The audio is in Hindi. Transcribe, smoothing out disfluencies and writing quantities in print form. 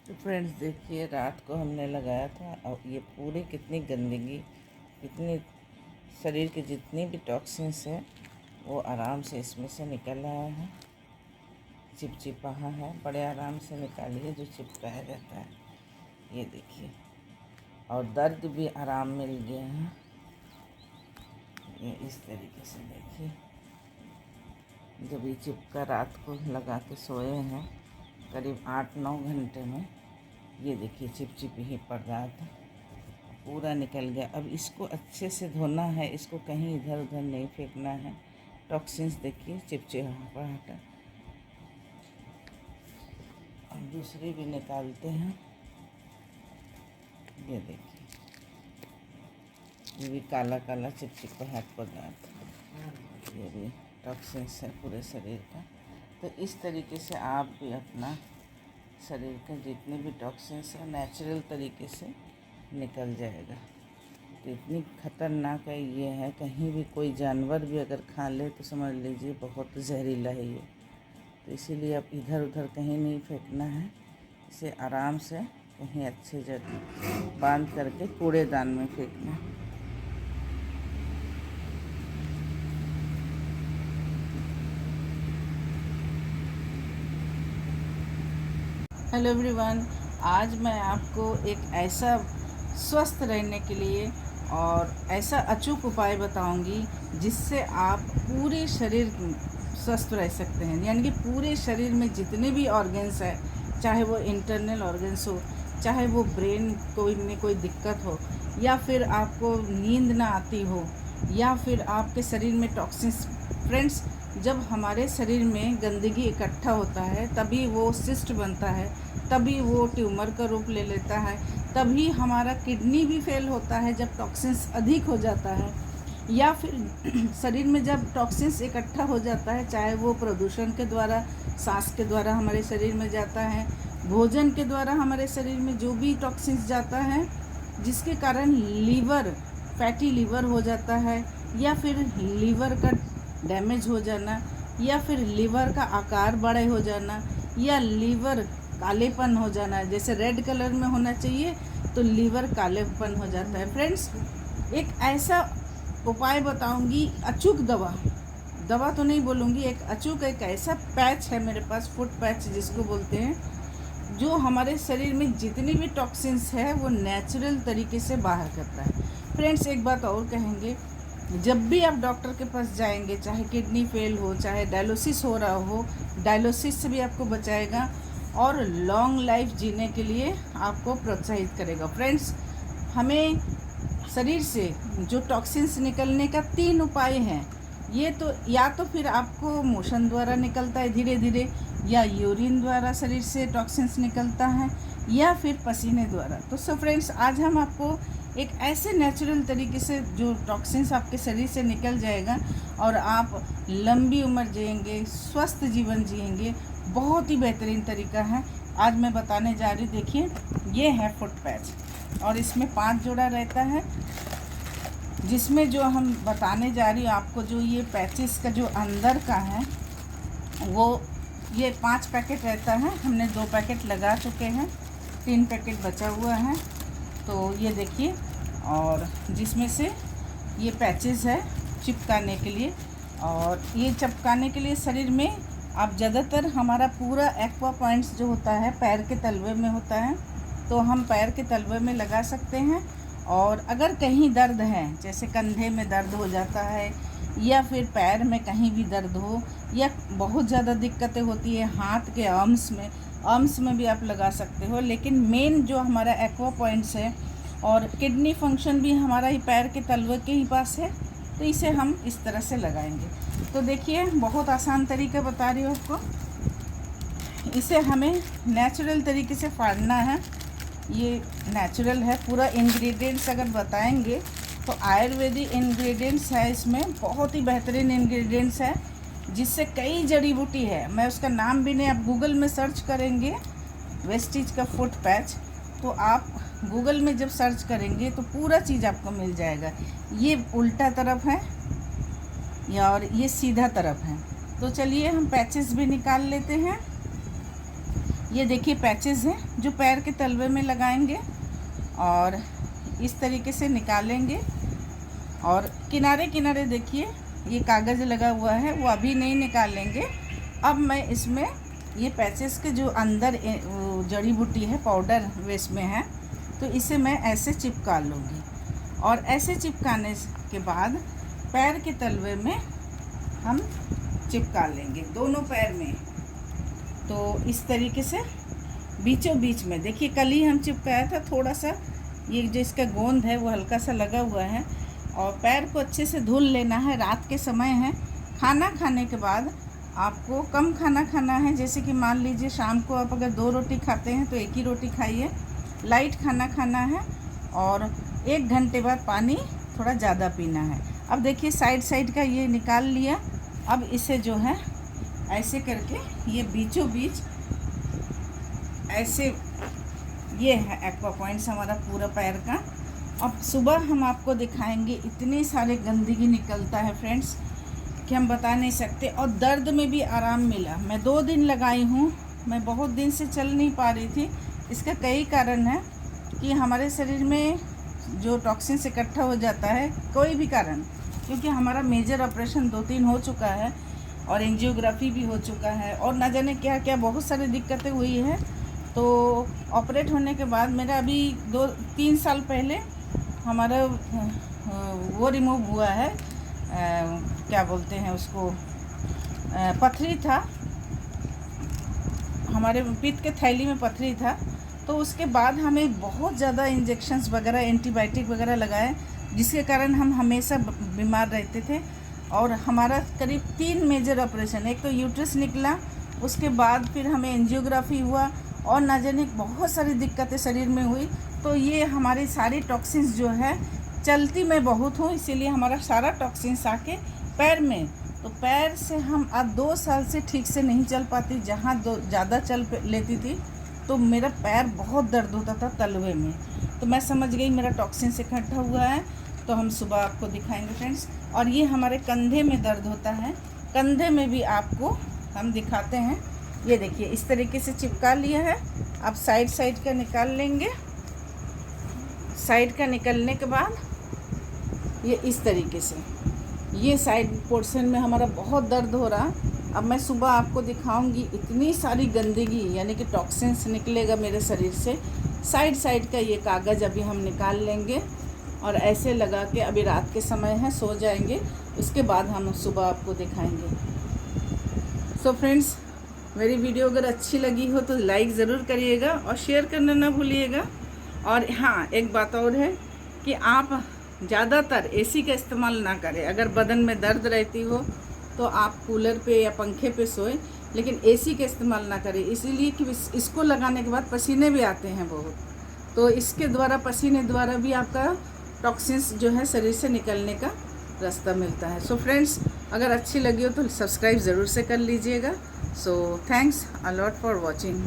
तो फ्रेंड्स देखिए, रात को हमने लगाया था और ये पूरी कितनी गंदगी, कितनी शरीर के जितनी भी टॉक्सिन्स है वो आराम से इसमें से निकल रहा है। चिपचिपाहा है, बड़े आराम से निकालिए जो चिपकाया रहता है। ये देखिए, और दर्द भी आराम मिल गया है। ये इस तरीके से देखिए, जब ये चिपका रात को लगा के सोए हैं करीब 8-9 घंटे में, ये देखिए चिपचिप ही पड़ रहा था, पूरा निकल गया। अब इसको अच्छे से धोना है, इसको कहीं इधर उधर नहीं फेंकना है। टॉक्सिन्स देखिए चिपचिपाहट। अब दूसरी भी निकालते हैं। ये देखिए, ये भी काला काला चिपचिपाहट पदार्थ, ये भी टॉक्सिन्स है पूरे शरीर का। तो इस तरीके से आप भी अपना शरीर का जितने भी टॉक्सिन्स है नेचुरल तरीके से निकल जाएगा। तो इतनी खतरनाक है ये है, कहीं भी कोई जानवर भी अगर खा ले तो समझ लीजिए बहुत जहरीला है ये। तो इसीलिए अब इधर उधर कहीं नहीं फेंकना है, इसे आराम से कहीं अच्छे जगह बांध करके कूड़ेदान में फेंकना है। हेलो एवरीवन, आज मैं आपको एक ऐसा स्वस्थ रहने के लिए और ऐसा अचूक उपाय बताऊंगी जिससे आप पूरे शरीर स्वस्थ रह सकते हैं। यानी कि पूरे शरीर में जितने भी ऑर्गन्स हैं, चाहे वो इंटरनल ऑर्गन्स हो, चाहे वो ब्रेन में कोई दिक्कत हो, या फिर आपको नींद ना आती हो, या फिर आपके शरीर में टॉक्सिन्स। फ्रेंड्स, जब हमारे शरीर में गंदगी इकट्ठा होता है तभी वो सिस्ट बनता है, तभी वो ट्यूमर का रूप ले लेता है, तभी हमारा किडनी भी फेल होता है जब टॉक्सिन्स अधिक हो जाता है। या फिर शरीर में जब टॉक्सिन्स इकट्ठा हो जाता है, चाहे वो प्रदूषण के द्वारा, सांस के द्वारा हमारे शरीर में जाता है, भोजन के द्वारा हमारे शरीर में जो भी टॉक्सिन्स जाता है, जिसके कारण लीवर, फैटी लीवर हो जाता है, या फिर लीवर का डैमेज हो जाना, या फिर लीवर का आकार बड़े हो जाना, या लीवर कालेपन हो जाना। जैसे रेड कलर में होना चाहिए तो लीवर कालेपन हो जाता है। फ्रेंड्स, एक ऐसा उपाय बताऊंगी, अचूक दवा तो नहीं बोलूँगी, एक अचूक एक ऐसा पैच है मेरे पास, फुट पैच जिसको बोलते हैं, जो हमारे शरीर में जितनी भी टॉक्सिन्स है वो नेचुरल तरीके से बाहर करता है। फ्रेंड्स, एक बात और कहेंगे, जब भी आप डॉक्टर के पास जाएंगे, चाहे किडनी फेल हो, चाहे डायलिसिस हो रहा हो, डायलिसिस से भी आपको बचाएगा और लॉन्ग लाइफ जीने के लिए आपको प्रोत्साहित करेगा। फ्रेंड्स, हमें शरीर से जो टॉक्सिन्स निकलने का 3 उपाय हैं। ये तो या तो फिर आपको मोशन द्वारा निकलता है धीरे धीरे, या यूरिन द्वारा शरीर से टॉक्सिन्स निकलता है, या फिर पसीने द्वारा। तो सो फ्रेंड्स, आज हम आपको एक ऐसे नेचुरल तरीके से जो टॉक्सिन्स आपके शरीर से निकल जाएगा और आप लंबी उम्र जिएंगे, स्वस्थ जीवन जिएंगे। बहुत ही बेहतरीन तरीका है आज मैं बताने जा रही हूँ। देखिए, ये है फुट पैच और इसमें 5 जोड़ा रहता है, जिसमें जो हम बताने जा रही हूँ आपको, जो ये पैचेस का जो अंदर का है वो ये 5 पैकेट रहता है। हमने 2 पैकेट लगा चुके हैं, 3 पैकेट बचा हुआ है। तो ये देखिए, और जिसमें से ये पैचेस है चिपकाने के लिए, और ये चिपकाने के लिए शरीर में आप ज़्यादातर हमारा पूरा एक्वा पॉइंट्स जो होता है पैर के तलवे में होता है, तो हम पैर के तलवे में लगा सकते हैं। और अगर कहीं दर्द है, जैसे कंधे में दर्द हो जाता है, या फिर पैर में कहीं भी दर्द हो, या बहुत ज़्यादा दिक्कतें होती है हाथ के आर्म्स में भी आप लगा सकते हो। लेकिन मेन जो हमारा एक्वा पॉइंट्स है और किडनी फंक्शन भी हमारा ही पैर के तलवे के ही पास है, तो इसे हम इस तरह से लगाएंगे। तो देखिए, बहुत आसान तरीका बता रही हूँ आपको। इसे हमें नेचुरल तरीके से फाड़ना है। ये नेचुरल है, पूरा इंग्रेडिएंट्स अगर बताएंगे तो आयुर्वेदिक इंग्रेडिएंट्स है, इसमें बहुत ही बेहतरीन इंग्रेडिएंट्स है, जिससे कई जड़ी बूटी है। मैं उसका नाम भी नहीं, आप गूगल में सर्च करेंगे वेस्टीज का फुट पैच, तो आप गूगल में जब सर्च करेंगे तो पूरा चीज़ आपको मिल जाएगा। ये उल्टा तरफ है और ये सीधा तरफ है। तो चलिए हम पैचेस भी निकाल लेते हैं। ये देखिए पैचेस हैं जो पैर के तलवे में लगाएंगे और इस तरीके से निकालेंगे। और किनारे किनारे देखिए ये कागज़ लगा हुआ है, वो अभी नहीं निकालेंगे। अब मैं इसमें ये पैचेस के जो अंदर जड़ी बूटी है पाउडर वो इसमें है, तो इसे मैं ऐसे चिपका लूँगी। और ऐसे चिपकाने के बाद पैर के तलवे में हम चिपका लेंगे, दोनों पैर में। तो इस तरीके से बीचों बीच में देखिए, कल ही हम चिपकाया था, थोड़ा सा ये जो इसका गोंद है वो हल्का सा लगा हुआ है। और पैर को अच्छे से धुल लेना है, रात के समय है। खाना खाने के बाद आपको कम खाना खाना है, जैसे कि मान लीजिए शाम को आप अगर 2 रोटी खाते हैं तो 1 ही रोटी खाइए। लाइट खाना खाना है और 1 घंटे बाद पानी थोड़ा ज़्यादा पीना है। अब देखिए साइड साइड का ये निकाल लिया। अब इसे जो है ऐसे करके ये बीचों बीच ऐसे, ये है एक्वा पॉइंट्स हमारा पूरा पैर का। अब सुबह हम आपको दिखाएंगे, इतनी सारे गंदगी निकलता है फ्रेंड्स कि हम बता नहीं सकते। और दर्द में भी आराम मिला। मैं 2 दिन लगाई हूँ, मैं बहुत दिन से चल नहीं पा रही थी। इसका कई कारण है कि हमारे शरीर में जो टॉक्सिन्स इकट्ठा हो जाता है, कोई भी कारण, क्योंकि हमारा मेजर ऑपरेशन 2-3 हो चुका है और एंजियोग्राफी भी हो चुका है और ना जाने क्या क्या बहुत सारी दिक्कतें हुई हैं। तो ऑपरेट होने के बाद मेरा अभी 2-3 साल पहले हमारा वो रिमूव हुआ है, क्या बोलते हैं उसको, पथरी था, हमारे पित्त के थैली में पथरी था। तो उसके बाद हमें बहुत ज़्यादा इंजेक्शंस वगैरह, एंटीबायोटिक वगैरह लगाए, जिसके कारण हम हमेशा बीमार रहते थे। और हमारा करीब 3 मेजर ऑपरेशन, एक तो यूट्रस निकला, उसके बाद फिर हमें एंजियोग्राफी हुआ और ना जाने बहुत सारी दिक्कतें शरीर में हुई। तो ये हमारी सारी टॉक्सिन्स जो है, चलती मैं बहुत हूँ इसीलिए हमारा सारा टॉक्सिन्स आके पैर में, तो पैर से हम अब 2 साल से ठीक से नहीं चल पाती। जहाँ ज़्यादा चल लेती थी तो मेरा पैर बहुत दर्द होता था तलवे में। तो मैं समझ गई मेरा टॉक्सिन्स इकट्ठा हुआ है। तो हम सुबह आपको दिखाएंगे फ्रेंड्स। और ये हमारे कंधे में दर्द होता है, कंधे में भी आपको हम दिखाते हैं। ये देखिए इस तरीके से चिपका लिया है। अब साइड साइड का निकाल लेंगे। साइड का निकलने के बाद ये इस तरीके से, ये साइड पोर्शन में हमारा बहुत दर्द हो रहा। अब मैं सुबह आपको दिखाऊंगी, इतनी सारी गंदगी यानी कि टॉक्सिन्स निकलेगा मेरे शरीर से। साइड साइड का ये कागज़ अभी हम निकाल लेंगे और ऐसे लगा के, अभी रात के समय है, सो जाएंगे, उसके बाद हम सुबह आपको दिखाएंगे। सो फ्रेंड्स, मेरी वीडियो अगर अच्छी लगी हो तो लाइक ज़रूर करिएगा और शेयर करना ना भूलिएगा। और हाँ, एक बात और है कि आप ज़्यादातर एसी का इस्तेमाल ना करें। अगर बदन में दर्द रहती हो तो आप कूलर पे या पंखे पे सोएं, लेकिन एसी का इस्तेमाल ना करें, इसीलिए कि इसको लगाने के बाद पसीने भी आते हैं बहुत। तो इसके द्वारा, पसीने द्वारा भी आपका टॉक्सिन्स जो है शरीर से निकलने का रास्ता मिलता है। सो फ्रेंड्स, अगर अच्छी लगी हो तो सब्सक्राइब ज़रूर से कर लीजिएगा। So thanks a lot for watching.